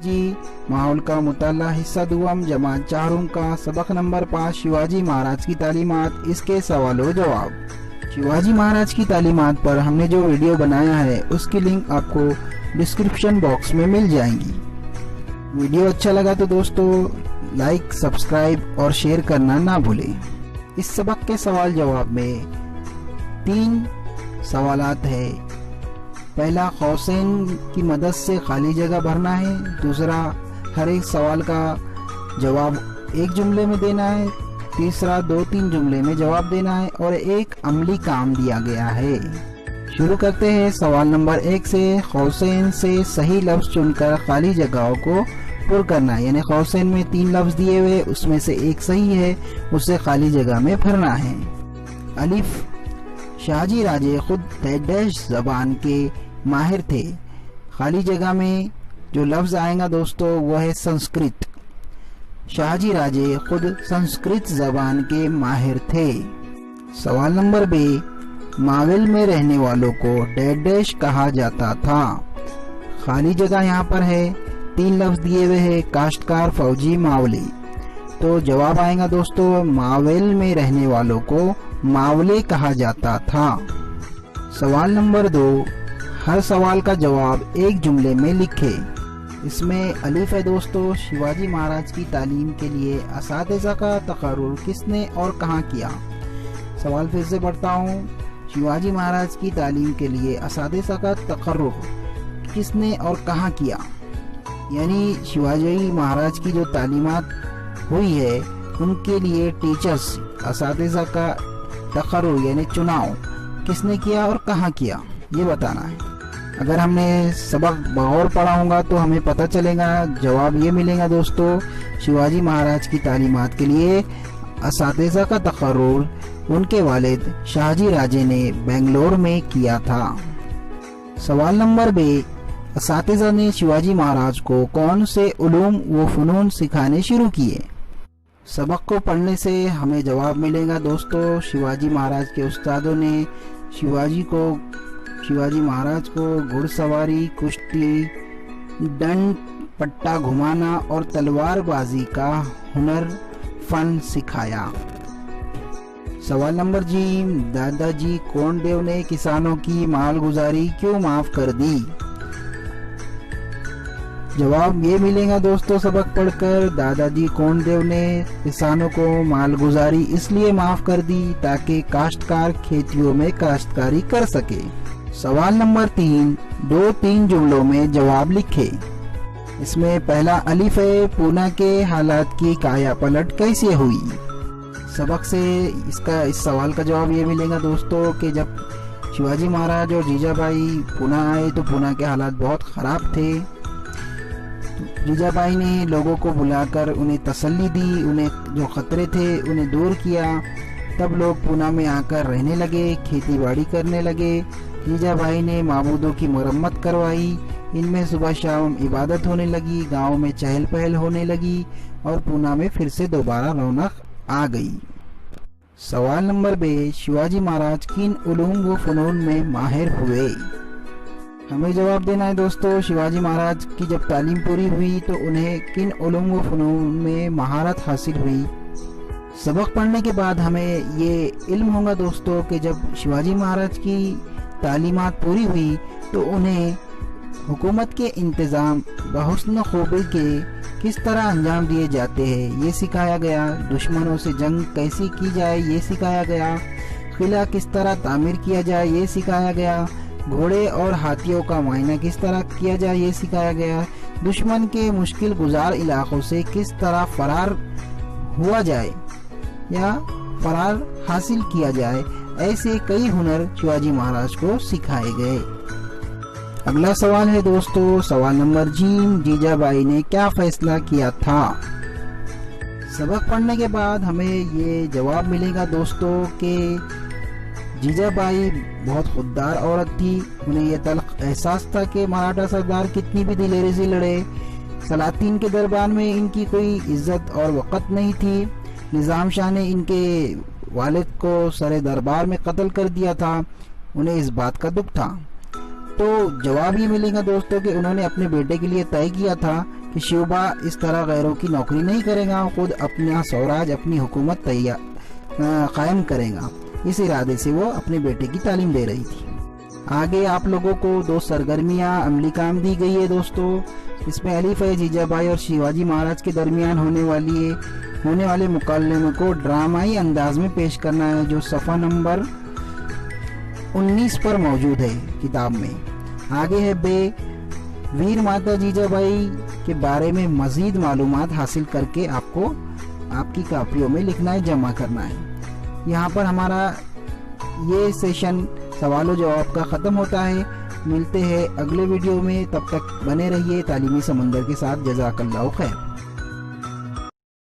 जी माहौल का मुताला हिस्सा दुआम जमात चारों का सबक नंबर 5 शिवाजी महाराज की तालीमात, इसके सवालों जवाब। शिवाजी महाराज की तालीमात पर हमने जो वीडियो बनाया है उसकी लिंक आपको डिस्क्रिप्शन बॉक्स में मिल जाएंगी। वीडियो अच्छा लगा तो दोस्तों लाइक, सब्सक्राइब और शेयर करना ना भूलें। इस सबक के सवाल जवाब में 3 सवालात है। पहला, कौसैन की मदद से खाली जगह भरना है। दूसरा, हर एक सवाल का जवाब एक जुमले में देना है। तीसरा, 2-3 जुमले में जवाब देना है और एक अमली काम दिया गया है। शुरू करते हैं सवाल नंबर 1 से। कौसैन से सही लफ्ज चुनकर खाली जगहों को पुर करना है, यानी कौसैन में 3 लफ्ज दिए हुए, उसमें से एक सही है, उसे खाली जगह में भरना है। अलिफ, शाहजी राजे खुद डैश जबान के माहिर थे। खाली जगह में जो लफ्ज आएगा दोस्तों वो है संस्कृत। शाहजी राजे खुद संस्कृत जबान के माहिर थे। सवाल नंबर बे, माविल में रहने वालों को डैश कहा जाता था। खाली जगह यहाँ पर है, 3 लफ्ज दिए हुए हैं, काश्तकार, फौजी, मावली। तो जवाब आएगा दोस्तों, माविल में रहने वालों को मावले कहा जाता था। सवाल नंबर 2, हर सवाल का जवाब एक जुमले में लिखे। इसमें अलिफ है दोस्तों, शिवाजी महाराज की तालीम के लिए असातिज़ा का तकर्रुर किसने और कहाँ किया। सवाल फिर से पढ़ता हूँ, शिवाजी महाराज की तालीम के लिए असातिज़ा का तकर्रुर किसने और कहाँ किया, यानी शिवाजी महाराज की जो तालीमात हुई है उनके लिए टीचर्स, असातिज़ा का तकर्रुर यानी चुनाव किसने किया और कहाँ किया, ये बताना है। अगर हमने सबक बगौर पढ़ा होगा तो हमें पता चलेगा, जवाब ये मिलेगा दोस्तों, शिवाजी महाराज की तालीमात के लिए असातिज़ा का तकर्रुर उनके वालिद शाहजी राजे ने बेंगलोर में किया था। सवाल नंबर बे, असातिज़ा ने शिवाजी महाराज को कौन से उलूम व फ़नून सिखाने शुरू किए। सबक को पढ़ने से हमें जवाब मिलेगा दोस्तों, शिवाजी महाराज के उस्तादों ने शिवाजी महाराज को घुड़सवारी, कुश्ती, डंड पट्टा घुमाना और तलवारबाजी का हुनर फन सिखाया। सवाल नंबर जी, दादाजी कोंडदेव ने किसानों की मालगुजारी क्यों माफ कर दी। जवाब ये मिलेगा दोस्तों सबक पढ़कर, दादाजी कोंडदेव ने किसानों को मालगुजारी इसलिए माफ कर दी ताकि काश्तकार खेतियों में काश्तकारी कर सके। सवाल नंबर 3, 2-3 जुमलों में जवाब लिखे। इसमें पहला अलिफ है, पूना के हालात की काया पलट कैसे हुई। सबक से इस सवाल का जवाब ये मिलेगा दोस्तों कि जब शिवाजी महाराज और जीजाबाई पूना आए तो पूना के हालात बहुत ख़राब थे। जीजाबाई ने लोगों को बुलाकर उन्हें तसल्ली दी, उन्हें जो खतरे थे उन्हें दूर किया। तब लोग पूना में आकर रहने लगे, खेती बाड़ी करने लगे। जीजाबाई ने माबूदों की मरम्मत करवाई, इनमें सुबह शाम इबादत होने लगी, गांव में चहल पहल होने लगी और पूना में फिर से दोबारा रौनक आ गई। सवाल नंबर बे, शिवाजी महाराज किन उलूम व फ़नून में माहिर हुए। हमें जवाब देना है दोस्तों, शिवाजी महाराज की जब तालीम पूरी हुई तो उन्हें किन उलूम व फ़नून में महारत हासिल हुई। सबक पढ़ने के बाद हमें ये इल्म होगा दोस्तों कि जब शिवाजी महाराज की तालीमात पूरी हुई तो उन्हें हुकूमत के इंतज़ाम बहुस्न खूबी के किस तरह अंजाम दिए जाते हैं ये सिखाया गया। दुश्मनों से जंग कैसी की जाए ये सिखाया गया। किला किस तरह तामीर किया जाए ये सिखाया गया। घोड़े और हाथियों का मुआयना किस तरह किया जाए ये सिखाया गया। दुश्मन के मुश्किल गुजार इलाकों से किस तरह फरार हुआ जाए या फरार हासिल किया जाए, ऐसे कई हुनर शिवाजी महाराज को सिखाए गए। अगला सवाल है दोस्तों, सवाल नंबर जी, जीजाबाई ने क्या फैसला किया था। सबक पढ़ने के बाद हमें ये जवाब मिलेगा दोस्तों कि जीजाबाई बहुत खुददार औरत थी। उन्हें यह तल्ख एहसास था कि मराठा सरदार कितनी भी दिलेरी से लड़े, सलातीन के दरबार में इनकी कोई इज्जत और वक़्त नहीं थी। निज़ाम शाह ने इनके वालिद को सरे दरबार में कत्ल कर दिया था, उन्हें इस बात का दुख था। तो जवाब ये मिलेगा दोस्तों कि उन्होंने अपने बेटे के लिए तय किया था कि शिवबा इस तरह गैरों की नौकरी नहीं करेगा, खुद अपना स्वराज, अपनी हुकूमत कायम करेगा। इस इरादे से वो अपने बेटे की तालीम दे रही थी। आगे आप लोगों को 2 सरगर्मियाँ अमली काम दी गई है दोस्तों। इसमें अली फैज जीजाबाई और शिवाजी महाराज के दरमियान होने वाले मुकालमे को ड्रामाई अंदाज में पेश करना है, जो सफ़ा नंबर 19 पर मौजूद है किताब में। आगे है बे, वीर माता जीजाबाई के बारे में मज़ीद मालूमात हासिल करके आपको आपकी कापियों में लिखना है, जमा करना है। यहाँ पर हमारा ये सेशन सवालों जवाब का ख़त्म होता है। मिलते हैं अगले वीडियो में, तब तक बने रहिए तालीमी समंदर के साथ। जज़ाकल्लाहु खैर।